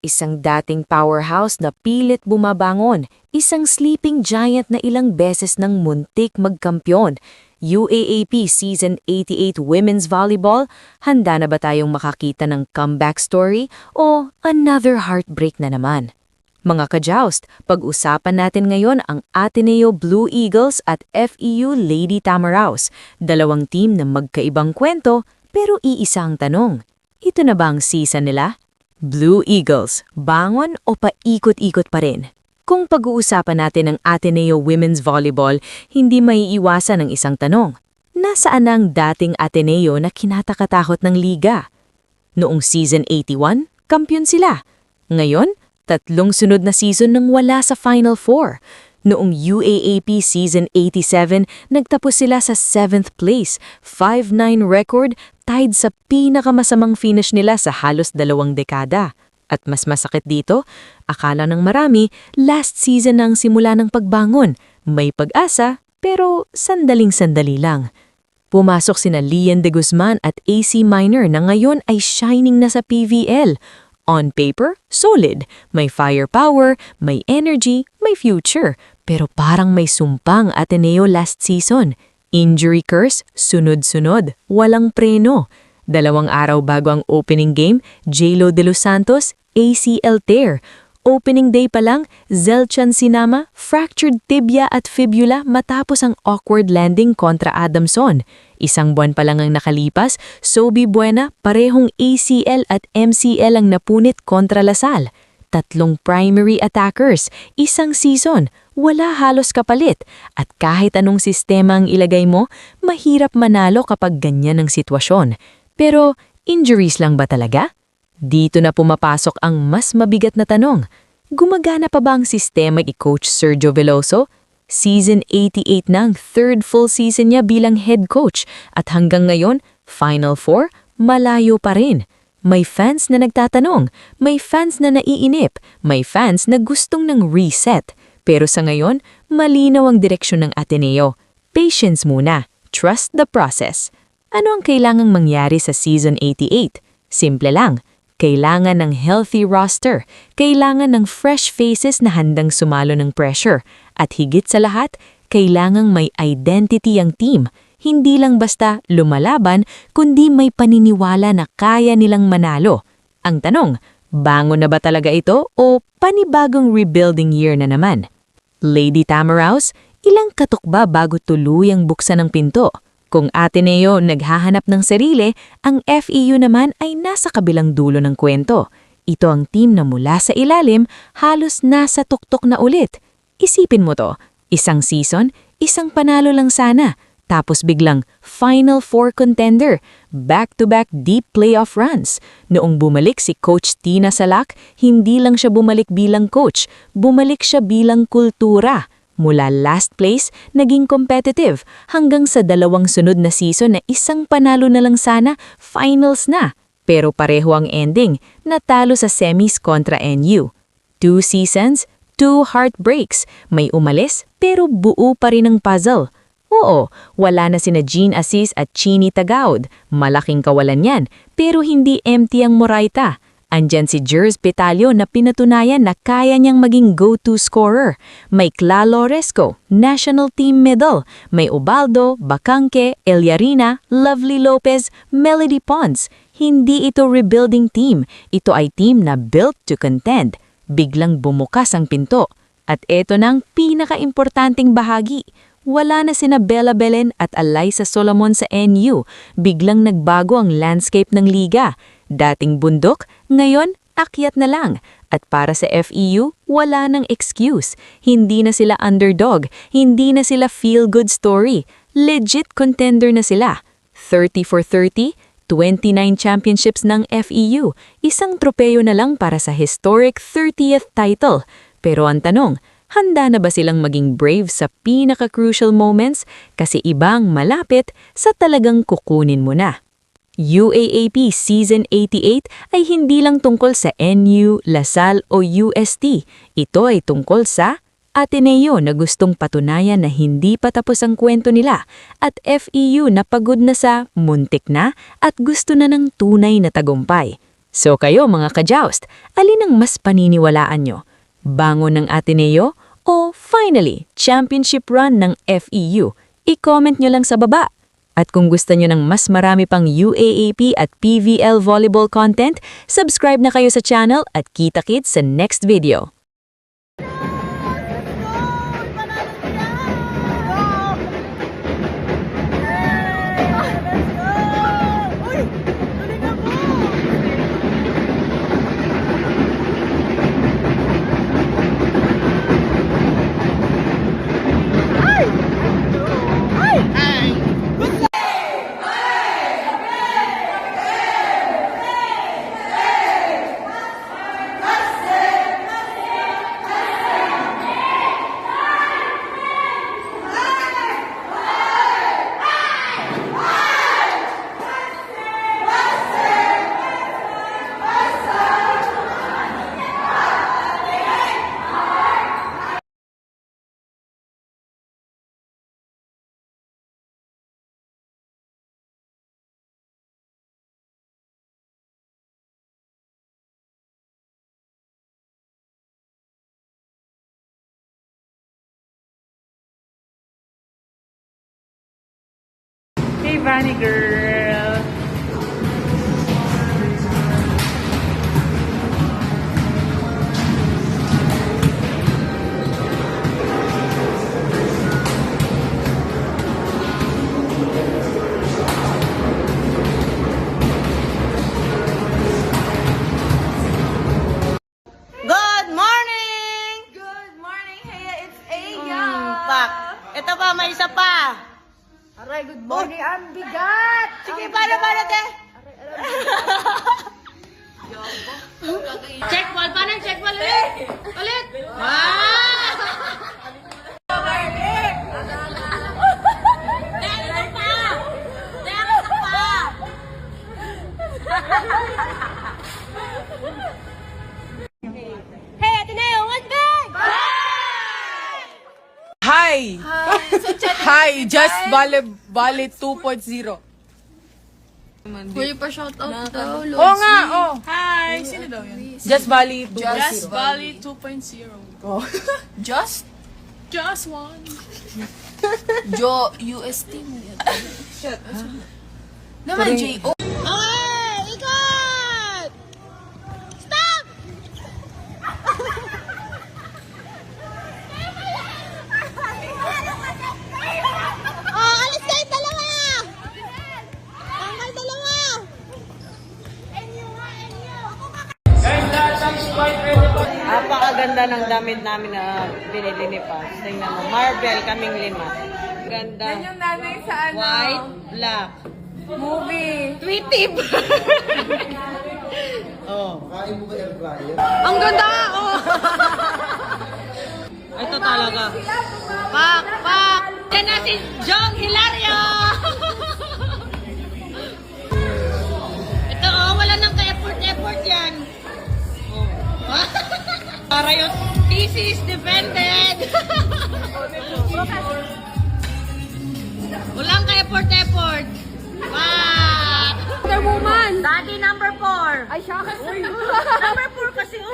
Isang dating powerhouse na pilit bumabangon, isang sleeping giant na ilang beses ng muntik magkampiyon. UAAP Season 88 Women's Volleyball, handa na ba tayong makakita ng comeback story o another heartbreak na naman? Mga ka-joust, pag-usapan natin ngayon ang Ateneo Blue Eagles at FEU Lady Tamaraws, dalawang team na magkaibang kwento pero iisa ang tanong. Ito na ba ang season nila? Blue Eagles, bangon o paikot-ikot pa rin? Kung pag-uusapan natin ang Ateneo Women's Volleyball, hindi maiiwasan ang isang tanong. Nasaan ang dating Ateneo na kinatakatakot ng liga? Noong Season 81, kampiyon sila. Ngayon, 3 sunod na season nang wala sa Final Four. Noong UAAP Season 87, nagtapos sila sa 7th place, 5-9 record, tied sa pinakamasamang finish nila sa halos 2 dekada. At mas masakit dito, akala ng marami, last season na ang simula ng pagbangon. May pag-asa, pero sandaling-sandali lang. Pumasok sina Lian de Guzman at AC Minor na ngayon ay shining na sa PVL. On paper, solid. May firepower, may energy, may future. Pero parang may sumpang Ateneo last season. Injury curse, sunod-sunod, walang preno. 2 araw bago ang opening game, J-Lo de los Santos, ACL tear. Opening day pa lang, Zelchan Sinama, fractured tibia at fibula matapos ang awkward landing kontra Adamson. 1 buwan pa lang ang nakalipas, Sobi Buena, parehong ACL at MCL ang napunit kontra Lasal. 3 primary attackers, 1 season, wala halos kapalit. At kahit anong sistema ang ilagay mo, mahirap manalo kapag ganyan ang sitwasyon. Pero injuries lang ba talaga? Dito na pumapasok ang mas mabigat na tanong. Gumagana pa ba ang sistema ni Coach Sergio Veloso? Season 88 na ang 3rd full season niya bilang head coach at hanggang ngayon, Final Four, malayo pa rin. May fans na nagtatanong, may fans na naiinip, may fans na gustong ng reset. Pero sa ngayon, malinaw ang direksyon ng Ateneo. Patience muna, trust the process. Ano ang kailangang mangyari sa Season 88? Simple lang. Kailangan ng healthy roster, kailangan ng fresh faces na handang sumalo ng pressure, at higit sa lahat, kailangang may identity ang team. Hindi lang basta lumalaban, kundi may paniniwala na kaya nilang manalo. Ang tanong, bangon na ba talaga ito o panibagong rebuilding year na naman? Lady Tamaraws, ilang katok ba bago tuluyang buksan ang pinto? Kung Ateneo naghahanap ng sarili, ang FEU naman ay nasa kabilang dulo ng kwento. Ito ang team na mula sa ilalim, halos nasa tuktok na ulit. Isipin mo to, 1 season, 1 panalo lang sana. Tapos biglang Final Four contender, back-to-back deep playoff runs. Noong bumalik si Coach Tina Salak, hindi lang siya bumalik bilang coach, bumalik siya bilang kultura. Mula last place, naging competitive, hanggang sa 2 sunod na season na 1 panalo na lang sana, finals na. Pero pareho ang ending, natalo sa semis kontra NU. 2 seasons, 2 heartbreaks, may umalis pero buo pa rin ang puzzle. Oo, wala na sina Jean Assis at Chini Tagaud. Malaking kawalan yan, pero hindi empty ang Moraita. Andyan si Jers Petalio na pinatunayan na kaya niyang maging go-to scorer. May Cla Loresco, national team medal. May Ubaldo, Bacangke, Eliarina, Lovely Lopez, Melody Pons. Hindi ito rebuilding team. Ito ay team na built to contend. Biglang bumukas ang pinto. At ito nang pinaka-importanting bahagi. Wala na sina Bella Belen at Alyssa Solomon sa NU. Biglang nagbago ang landscape ng liga. Dating bundok, ngayon akyat na lang. At para sa FEU, wala nang excuse. Hindi na sila underdog, hindi na sila feel-good story. Legit contender na sila. 30 for 30, 29 championships ng FEU. 1 tropeyo na lang para sa historic 30th title. Pero ang tanong, handa na ba silang maging brave sa pinaka-crucial moments? Kasi ibang malapit sa talagang kukunin mo na. UAAP Season 88 ay hindi lang tungkol sa NU, Lasal o UST. Ito ay tungkol sa Ateneo na gustong patunayan na hindi pa tapos ang kwento nila at FEU na pagod na sa muntik na at gusto na ng tunay na tagumpay. So kayo mga ka-joust, alin ang mas paniniwalaan nyo? Bangon ng Ateneo o finally, championship run ng FEU? I-comment nyo lang sa baba. At kung gusto nyo ng mas marami pang UAAP at PVL volleyball content, subscribe na kayo sa channel at kita-kits sa next video. Hey, Vanny girl. Good morning! Good morning, Heya. It's Aya. Pak, ito pa, may isa pa. Aray, good morning. Ang bigat. Sige, paano, te? Check ball, paano yung check ball ulit? Ulit! Wow! Hey, Ateneo, what's big? Hi! Hi! Just Bale 2.0. Pwede pa shout out daw. Oo nga! Oh! Hi! Sino daw yun? Just Bali 2.0. Just Bali 2.0. Oh. Just one. Jo UST mo yan. Naman, J.O. Okay, ikot! Stop! Oh, alis kayo dalawa! Tanggal dalawa! Napakaganda ng damit namin na binili ni Paz. Tingnan mo, Marvel kaming lima. Ganda. Yung nanay sa ano? White, black. Movie. Tweety bird. Oh. Ang ganda! Oh! Ito talaga. Pak! Pak! Yan na si Jong Hilario! Ito oh, wala nang ka-effort yan. Oh. Para yung thesis defended. Walang ka-effort. Wow! Wonder Woman. Daddy number 4. Ay, siya kasi. Number 4 kasi oh.